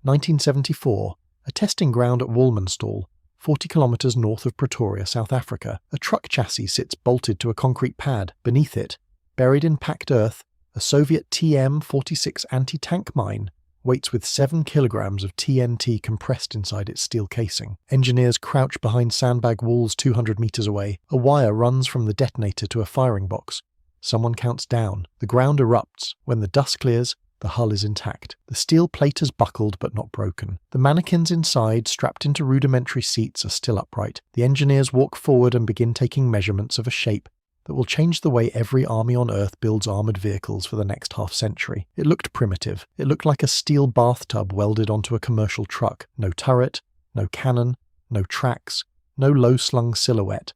1974, a testing ground at Walmanstal, 40 kilometers north of Pretoria, South Africa. A truck chassis sits bolted to a concrete pad. Beneath it, buried in packed earth, a Soviet TM-46 anti-tank mine waits with 7 kilograms of TNT compressed inside its steel casing. Engineers crouch behind sandbag walls 200 meters away. A wire runs from the detonator to a firing box. Someone counts down. The ground erupts. When the dust clears, the hull is intact. The steel plate has buckled but not broken. The mannequins inside, strapped into rudimentary seats, are still upright. The engineers walk forward and begin taking measurements of a shape that will change the way every army on Earth builds armoured vehicles for the next half-century. It looked primitive. It looked like a steel bathtub welded onto a commercial truck. No turret, no cannon, no tracks, no low-slung silhouette.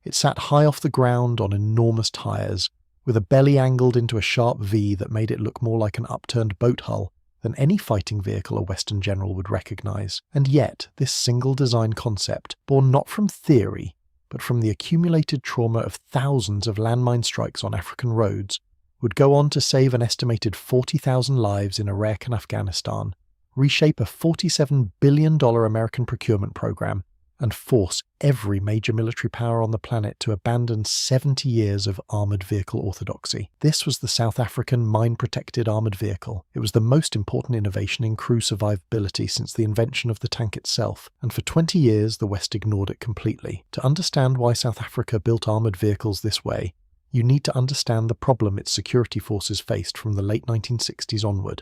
It sat high off the ground on enormous tyres, with a belly angled into a sharp V that made it look more like an upturned boat hull than any fighting vehicle a Western general would recognise. And yet, this single design concept, born not from theory, but from the accumulated trauma of thousands of landmine strikes on African roads, would go on to save an estimated 40,000 lives in Iraq and Afghanistan, reshape a $47 billion American procurement program, and force every major military power on the planet to abandon 70 years of armoured vehicle orthodoxy. This was the South African mine-protected armoured vehicle. It was the most important innovation in crew survivability since the invention of the tank itself, and for 20 years the West ignored it completely. To understand why South Africa built armoured vehicles this way, you need to understand the problem its security forces faced from the late 1960s onward.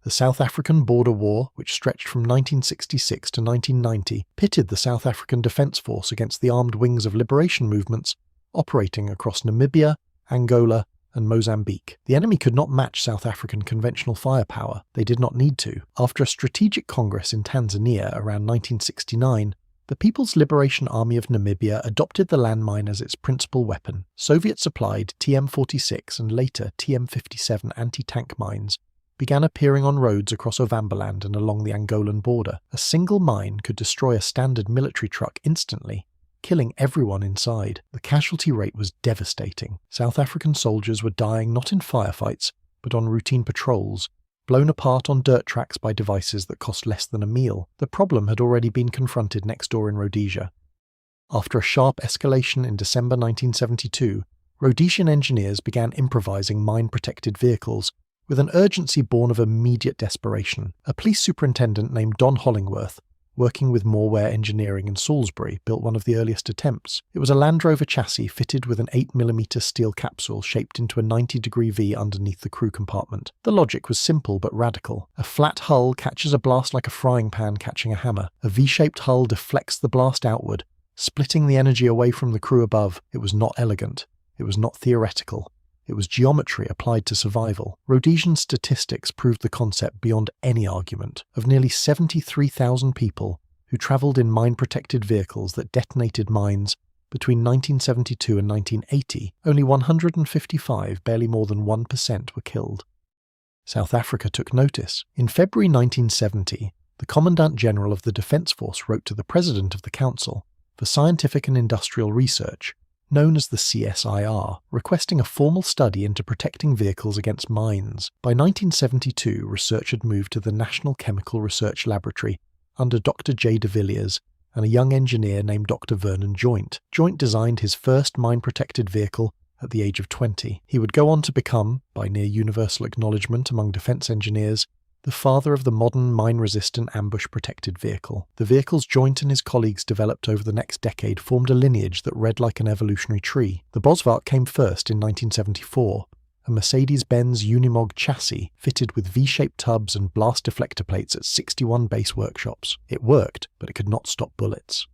The South African Border War, which stretched from 1966 to 1990, pitted the South African Defence Force against the armed wings of liberation movements operating across Namibia, Angola, and Mozambique. The enemy could not match South African conventional firepower. They did not need to. After a strategic congress in Tanzania around 1969, the People's Liberation Army of Namibia adopted the landmine as its principal weapon. Soviet-supplied TM-46 and later TM-57 anti-tank mines began appearing on roads across Ovambaland and along the Angolan border. A single mine could destroy a standard military truck instantly, killing everyone inside. The casualty rate was devastating. South African soldiers were dying not in firefights, but on routine patrols, blown apart on dirt tracks by devices that cost less than a meal. The problem had already been confronted next door in Rhodesia. After a sharp escalation in December 1972, Rhodesian engineers began improvising mine-protected vehicles with an urgency born of immediate desperation. A police superintendent named Don Hollingworth, working with Morware Engineering in Salisbury, built one of the earliest attempts. It was a Land Rover chassis fitted with an 8mm steel capsule shaped into a 90-degree V underneath the crew compartment. The logic was simple but radical. A flat hull catches a blast like a frying pan catching a hammer. A V-shaped hull deflects the blast outward, splitting the energy away from the crew above. It was not elegant. It was not theoretical. It was geometry applied to survival. Rhodesian statistics proved the concept beyond any argument. Of nearly 73,000 people who travelled in mine-protected vehicles that detonated mines between 1972 and 1980, only 155, barely more than 1%, were killed. South Africa took notice. In February 1970, the Commandant General of the Defence Force wrote to the President of the Council for Scientific and Industrial Research, known as the CSIR, requesting a formal study into protecting vehicles against mines. By 1972, research had moved to the National Chemical Research Laboratory under Dr. J. de Villiers and a young engineer named Doctor Vernon Joynt. Joynt designed his first mine-protected vehicle at the age of 20. He would go on to become, by near universal acknowledgement among defence engineers, the father of the modern mine-resistant ambush-protected vehicle. The vehicles Joynt and his colleagues developed over the next decade formed a lineage that read like an evolutionary tree. The Bosvark came first in 1974, a Mercedes-Benz Unimog chassis fitted with V-shaped tubs and blast deflector plates at 61 base workshops. It worked, but it could not stop bullets.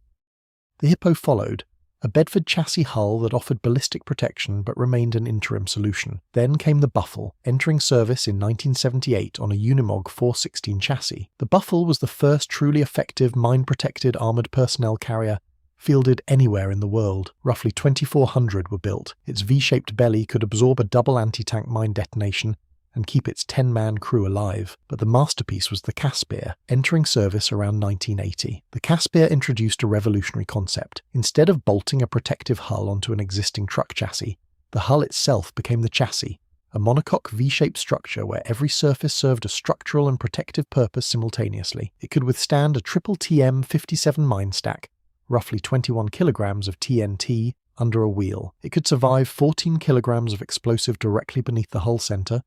The Hippo followed, a Bedford chassis hull that offered ballistic protection but remained an interim solution. Then came the Buffel, entering service in 1978 on a Unimog 416 chassis. The Buffel was the first truly effective mine-protected armoured personnel carrier fielded anywhere in the world. Roughly 2,400 were built. Its V-shaped belly could absorb a double anti-tank mine detonation and keep its 10-man crew alive. But the masterpiece was the Casspir, entering service around 1980. The Casspir introduced a revolutionary concept. Instead of bolting a protective hull onto an existing truck chassis, the hull itself became the chassis, a monocoque V-shaped structure where every surface served a structural and protective purpose simultaneously. It could withstand a triple TM-57 mine stack, roughly 21 kilograms of TNT, under a wheel. It could survive 14 kilograms of explosive directly beneath the hull center.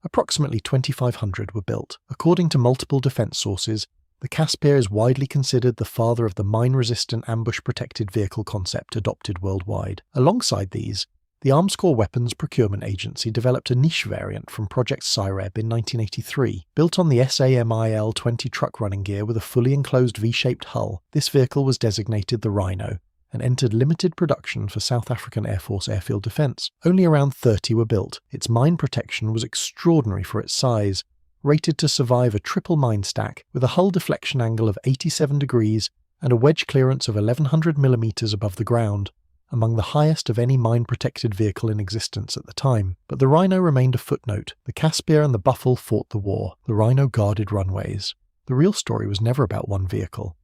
Approximately 2,500 were built. According to multiple defense sources, the Casspir is widely considered the father of the mine-resistant ambush-protected vehicle concept adopted worldwide. Alongside these, the Armscor Weapons Procurement Agency developed a niche variant from Project Cyreb in 1983. Built on the SAMIL-20 truck running gear with a fully enclosed V-shaped hull, this vehicle was designated the Rhino and entered limited production for South African Air Force airfield defense. Only around 30 were built. Its mine protection was extraordinary for its size, rated to survive a triple mine stack with a hull deflection angle of 87 degrees and a wedge clearance of 1,100 millimeters above the ground, among the highest of any mine-protected vehicle in existence at the time. But the Rhino remained a footnote. The Casspir and the Buffel fought the war. The Rhino guarded runways. The real story was never about one vehicle.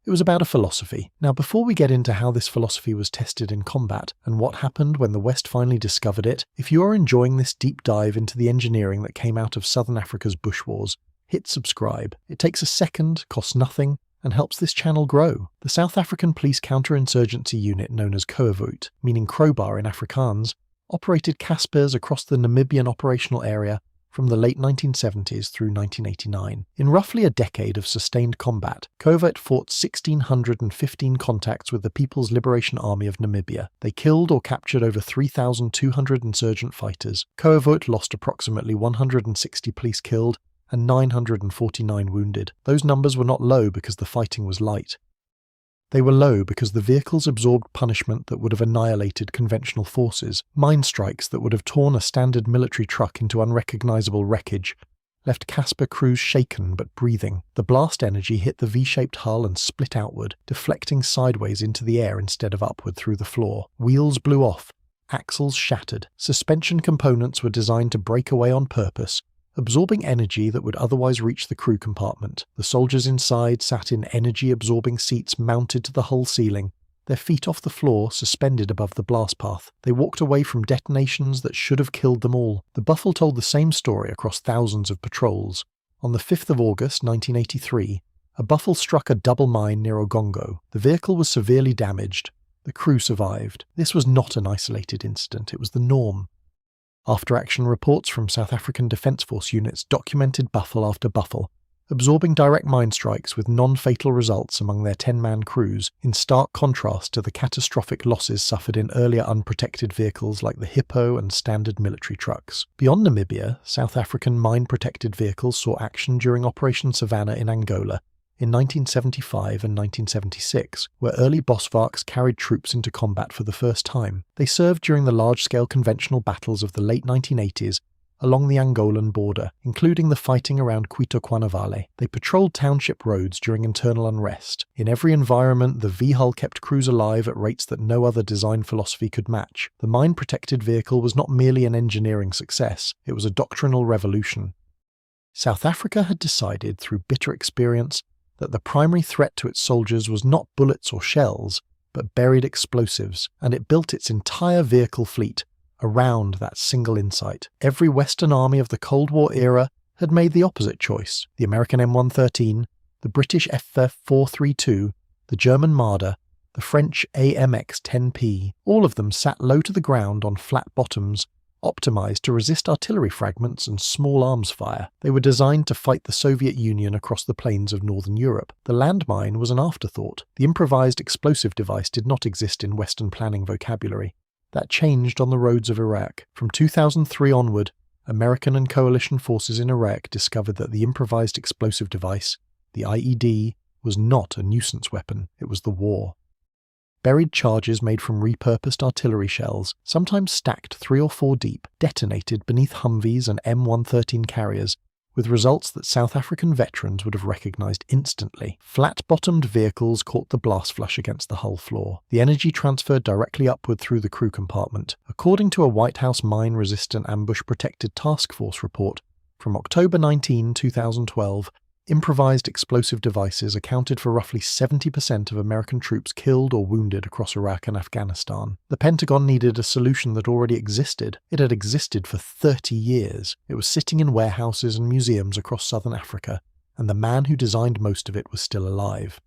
It was about a philosophy. Now, before we get into how this philosophy was tested in combat and what happened when the West finally discovered it, if you are enjoying this deep dive into the engineering that came out of Southern Africa's bush wars, hit subscribe. It takes a second, costs nothing, and helps this channel grow. The South African Police Counterinsurgency Unit, known as Koevoet, meaning crowbar in Afrikaans, operated Casspirs across the Namibian operational area from the late 1970s through 1989. In roughly a decade of sustained combat, Koevoet fought 1,615 contacts with the People's Liberation Army of Namibia. They killed or captured over 3,200 insurgent fighters. Koevoet lost approximately 160 police killed and 949 wounded. Those numbers were not low because the fighting was light. They were low because the vehicles absorbed punishment that would have annihilated conventional forces, mine strikes that would have torn a standard military truck into unrecognizable wreckage, left Casspir crews shaken but breathing. The blast energy hit the V-shaped hull and split outward, deflecting sideways into the air instead of upward through the floor. Wheels blew off, axles shattered, suspension components were designed to break away on purpose, absorbing energy that would otherwise reach the crew compartment. The soldiers inside sat in energy-absorbing seats mounted to the hull ceiling, their feet off the floor suspended above the blast path. They walked away from detonations that should have killed them all. The Buffel told the same story across thousands of patrols. On the 5th of August 1983, a Buffel struck a double mine near Ogongo. The vehicle was severely damaged. The crew survived. This was not an isolated incident, it was the norm. After-action reports from South African Defence Force units documented Buffel after Buffel, absorbing direct mine strikes with non-fatal results among their 10-man crews, in stark contrast to the catastrophic losses suffered in earlier unprotected vehicles like the Hippo and standard military trucks. Beyond Namibia, South African mine-protected vehicles saw action during Operation Savannah in Angola in 1975 and 1976, where early Bosvarks carried troops into combat for the first time. They served during the large-scale conventional battles of the late 1980s along the Angolan border, including the fighting around Cuito-Cuanavale. They patrolled township roads during internal unrest. In every environment, the V-hull kept crews alive at rates that no other design philosophy could match. The mine-protected vehicle was not merely an engineering success, it was a doctrinal revolution. South Africa had decided, through bitter experience, that the primary threat to its soldiers was not bullets or shells, but buried explosives, and it built its entire vehicle fleet around that single insight. Every Western army of the Cold War era had made the opposite choice. The American M113, the British FF432, the German Marder, the French AMX-10P, all of them sat low to the ground on flat bottoms, optimized to resist artillery fragments and small arms fire. They were designed to fight the Soviet Union across the plains of northern Europe. The landmine was an afterthought. The improvised explosive device did not exist in Western planning vocabulary. That changed on the roads of Iraq. From 2003 onward, American and coalition forces in Iraq discovered that the improvised explosive device, the IED, was not a nuisance weapon, it was the war. Buried charges made from repurposed artillery shells, sometimes stacked 3 or 4 deep, detonated beneath Humvees and M113 carriers, with results that South African veterans would have recognized instantly. Flat-bottomed vehicles caught the blast flush against the hull floor. The energy transferred directly upward through the crew compartment. According to a White House mine-resistant ambush-protected task force report from October 19, 2012, Improvised explosive devices accounted for roughly 70% of American troops killed or wounded across Iraq and Afghanistan. The Pentagon needed a solution that already existed. It had existed for 30 years. It was sitting in warehouses and museums across southern Africa, and the man who designed most of it was still alive.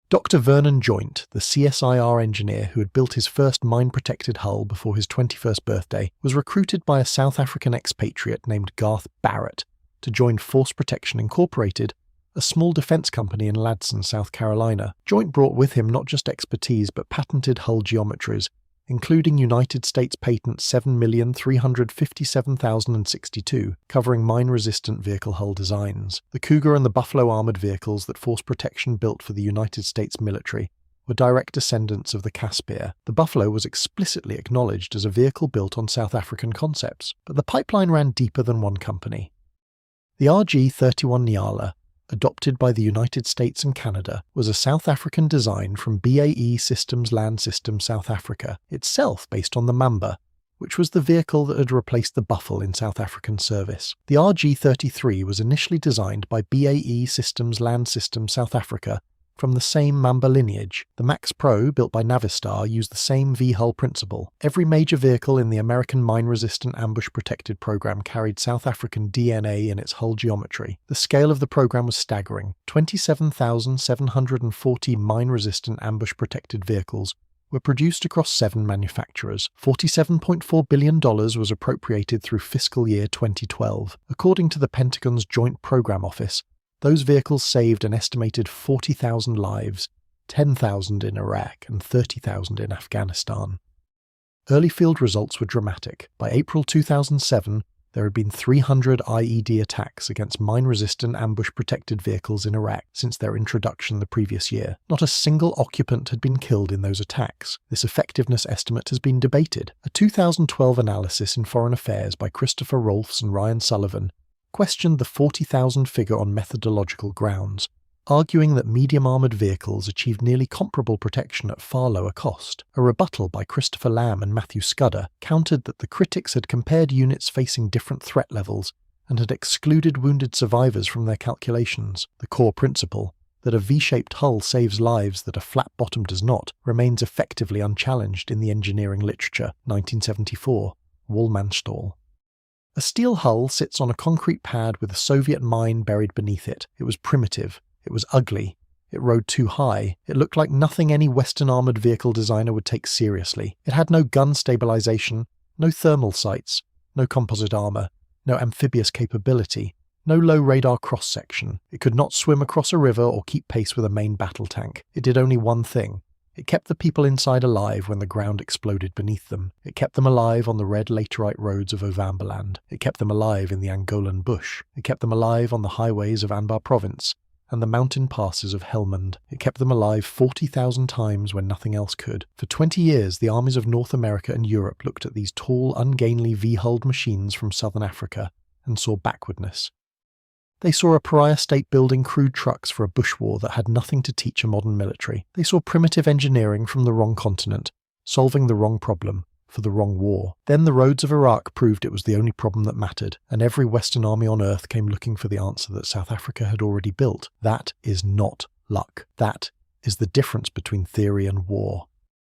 Doctor Vernon Joynt, the CSIR engineer who had built his first mine-protected hull before his 21st birthday, was recruited by a South African expatriate named Garth Barrett to join Force Protection Incorporated, a small defense company in Ladson, South Carolina. Joynt brought with him not just expertise but patented hull geometries, including United States Patent 7,357,062, covering mine-resistant vehicle hull designs. The Cougar and the Buffalo armored vehicles that Force Protection built for the United States military were direct descendants of the Casspir. The Buffalo was explicitly acknowledged as a vehicle built on South African concepts, but the pipeline ran deeper than one company. The RG-31 Nyala, adopted by the United States and Canada, was a South African design from BAE Systems Land Systems South Africa, itself based on the Mamba, which was the vehicle that had replaced the Buffel in South African service. The RG-33 was initially designed by BAE Systems Land Systems South Africa from the same Mamba lineage. The Max Pro, built by Navistar, used the same V-hull principle. Every major vehicle in the American mine-resistant ambush-protected program carried South African DNA in its hull geometry. The scale of the program was staggering. 27,740 mine-resistant ambush-protected vehicles were produced across 7 manufacturers. $47.4 billion was appropriated through fiscal year 2012. According to the Pentagon's Joint Program Office, those vehicles saved an estimated 40,000 lives, 10,000 in Iraq and 30,000 in Afghanistan. Early field results were dramatic. By April 2007, there had been 300 IED attacks against mine-resistant ambush-protected vehicles in Iraq since their introduction the previous year. Not a single occupant had been killed in those attacks. This effectiveness estimate has been debated. A 2012 analysis in Foreign Affairs by Christopher Rolfs and Ryan Sullivan questioned the 40,000 figure on methodological grounds, arguing that medium-armoured vehicles achieved nearly comparable protection at far lower cost. A rebuttal by Christopher Lamb and Matthew Scudder countered that the critics had compared units facing different threat levels and had excluded wounded survivors from their calculations. The core principle, that a V-shaped hull saves lives that a flat bottom does not, remains effectively unchallenged in the engineering literature. 1974, Wallmanstall. A steel hull sits on a concrete pad with a Soviet mine buried beneath it. It was primitive. It was ugly. It rode too high. It looked like nothing any Western armoured vehicle designer would take seriously. It had no gun stabilization, no thermal sights, no composite armour, no amphibious capability, no low radar cross-section. It could not swim across a river or keep pace with a main battle tank. It did only one thing. It kept the people inside alive when the ground exploded beneath them. It kept them alive on the red laterite roads of Ovambaland. It kept them alive in the Angolan bush. It kept them alive on the highways of Anbar province and the mountain passes of Helmand. It kept them alive 40,000 times when nothing else could. For 20 years, the armies of North America and Europe looked at these tall, ungainly V-hulled machines from southern Africa and saw backwardness. They saw a pariah state building crude trucks for a bush war that had nothing to teach a modern military. They saw primitive engineering from the wrong continent, solving the wrong problem for the wrong war. Then the roads of Iraq proved it was the only problem that mattered, and every Western army on earth came looking for the answer that South Africa had already built. That is not luck. That is the difference between theory and war.